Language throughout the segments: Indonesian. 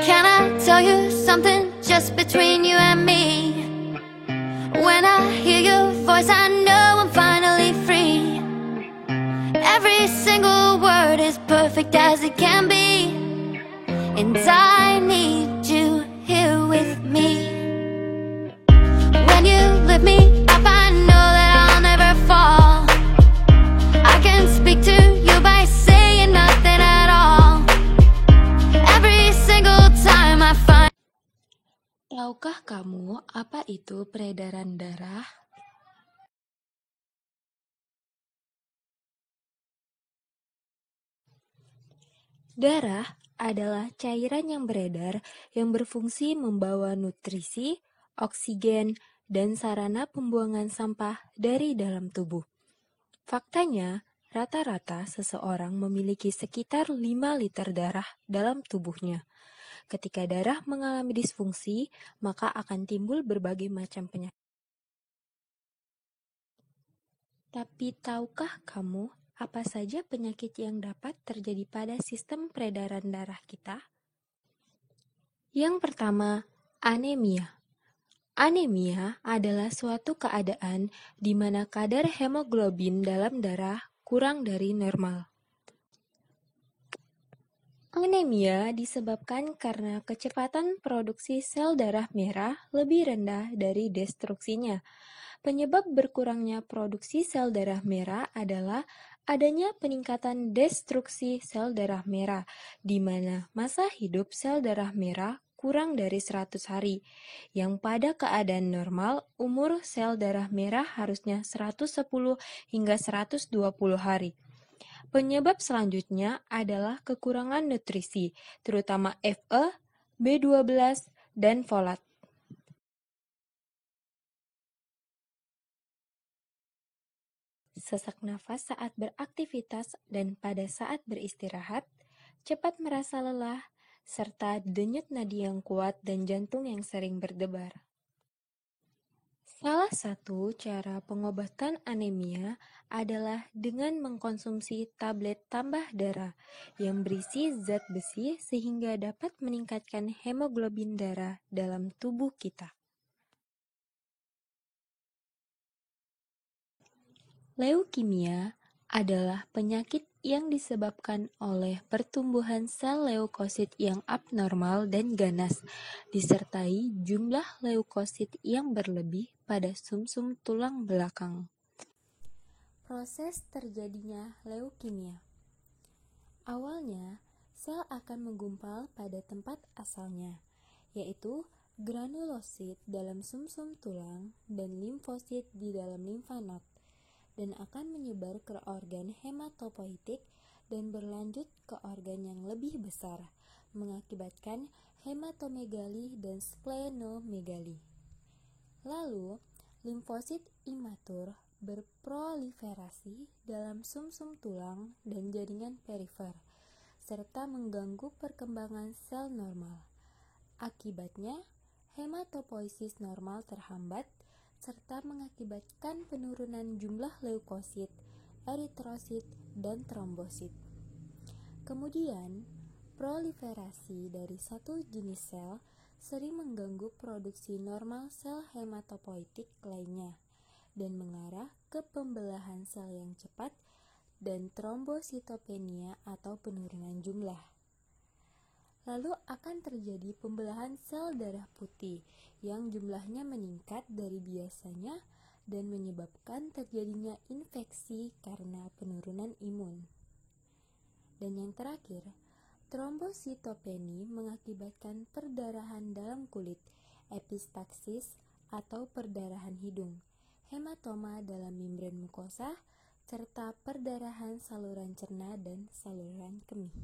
Can I tell you something just between you and me? When I hear your voice, I know I'm finally free. Every single word is perfect as it can be, and I need you here with me. When you lift me up, I know that I'll never fall. I can speak to you by saying nothing at all. Every single time I find. Tahukah kamu apa itu peredaran darah? Darah adalah cairan yang beredar yang berfungsi membawa nutrisi, oksigen, dan sarana pembuangan sampah dari dalam tubuh. Faktanya, rata-rata seseorang memiliki sekitar 5 liter darah dalam tubuhnya. Ketika darah mengalami disfungsi, maka akan timbul berbagai macam penyakit. Tapi tahukah kamu apa saja penyakit yang dapat terjadi pada sistem peredaran darah kita? Yang pertama, anemia. Anemia adalah suatu keadaan di mana kadar hemoglobin dalam darah kurang dari normal. Anemia disebabkan karena kecepatan produksi sel darah merah lebih rendah dari destruksinya. Penyebab berkurangnya produksi sel darah merah adalah adanya peningkatan destruksi sel darah merah, di mana masa hidup sel darah merah kurang dari 100 hari, yang pada keadaan normal umur sel darah merah harusnya 110 hingga 120 hari. Penyebab selanjutnya adalah kekurangan nutrisi, terutama Fe, B12, dan folat. Sesak nafas saat beraktivitas dan pada saat beristirahat, cepat merasa lelah, serta denyut nadi yang kuat dan jantung yang sering berdebar. Salah satu cara pengobatan anemia adalah dengan mengkonsumsi tablet tambah darah yang berisi zat besi sehingga dapat meningkatkan hemoglobin darah dalam tubuh kita. Leukemia adalah penyakit yang disebabkan oleh pertumbuhan sel leukosit yang abnormal dan ganas, disertai jumlah leukosit yang berlebih pada sumsum tulang belakang. Proses terjadinya leukemia. Awalnya, sel akan menggumpal pada tempat asalnya, yaitu granulosit dalam sumsum tulang dan limfosit di dalam limfa nod, dan akan menyebar ke organ hematopoietik dan berlanjut ke organ yang lebih besar, mengakibatkan hematomegali dan splenomegali. Lalu, limfosit imatur berproliferasi dalam sumsum tulang dan jaringan perifer, serta mengganggu perkembangan sel normal. Akibatnya, hematopoiesis normal terhambat, serta mengakibatkan penurunan jumlah leukosit, eritrosit, dan trombosit. Kemudian, proliferasi dari satu jenis sel sering mengganggu produksi normal sel hematopoietik lainnya dan mengarah ke pembelahan sel yang cepat dan trombositopenia atau penurunan jumlah. Lalu akan terjadi pembelahan sel darah putih yang jumlahnya meningkat dari biasanya dan menyebabkan terjadinya infeksi karena penurunan imun. Dan yang terakhir, trombositopeni mengakibatkan perdarahan dalam kulit, epistaksis atau perdarahan hidung, hematoma dalam membran mukosa, serta perdarahan saluran cerna dan saluran kemih.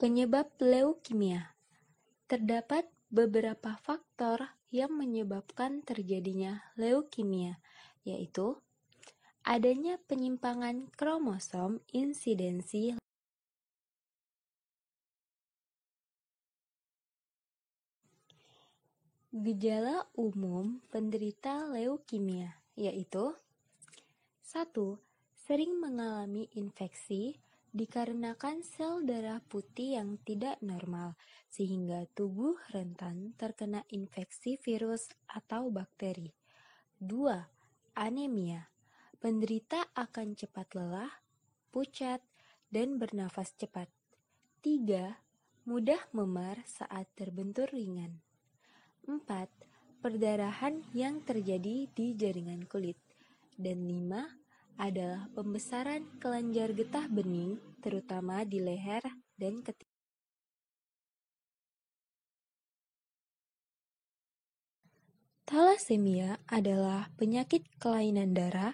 Penyebab leukemia. Terdapat beberapa faktor yang menyebabkan terjadinya leukemia, yaitu adanya penyimpangan kromosom insidensi. Gejala umum penderita leukemia yaitu 1. Sering mengalami infeksi, dikarenakan sel darah putih yang tidak normal, sehingga tubuh rentan terkena infeksi virus atau bakteri. 2. Anemia. Penderita akan cepat lelah, pucat, dan bernafas cepat. 3. Mudah memar saat terbentur ringan. 4. Perdarahan yang terjadi di jaringan kulit. Dan 5. Adalah pembesaran kelenjar getah bening, terutama di leher dan ketiak. Thalassemia adalah penyakit kelainan darah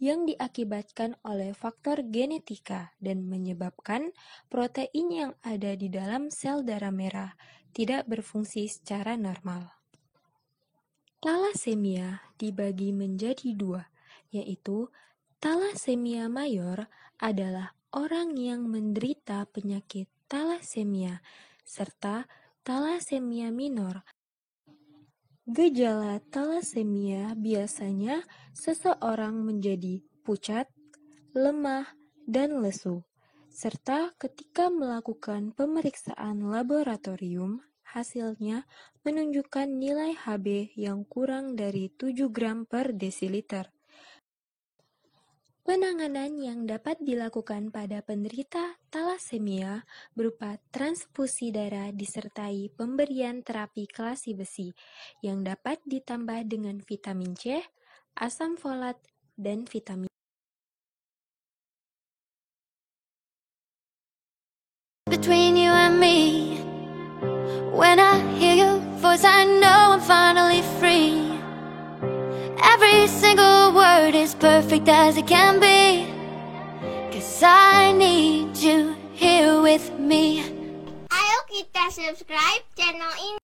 yang diakibatkan oleh faktor genetika dan menyebabkan protein yang ada di dalam sel darah merah tidak berfungsi secara normal. Thalassemia dibagi menjadi 2, yaitu thalassemia mayor adalah orang yang menderita penyakit thalassemia, serta thalassemia minor. Gejala thalassemia biasanya seseorang menjadi pucat, lemah, dan lesu, serta ketika melakukan pemeriksaan laboratorium, hasilnya menunjukkan nilai Hb yang kurang dari 7 gram per desiliter. Penanganan yang dapat dilakukan pada penderita thalassemia berupa transfusi darah disertai pemberian terapi kelasi besi yang dapat ditambah dengan vitamin C, asam folat, dan vitamin. Between you and me, when I hear your voice, I know I'm finally free. Every single word is perfect as it can be, 'cause I need you here with me. Ayo kita subscribe channel ini.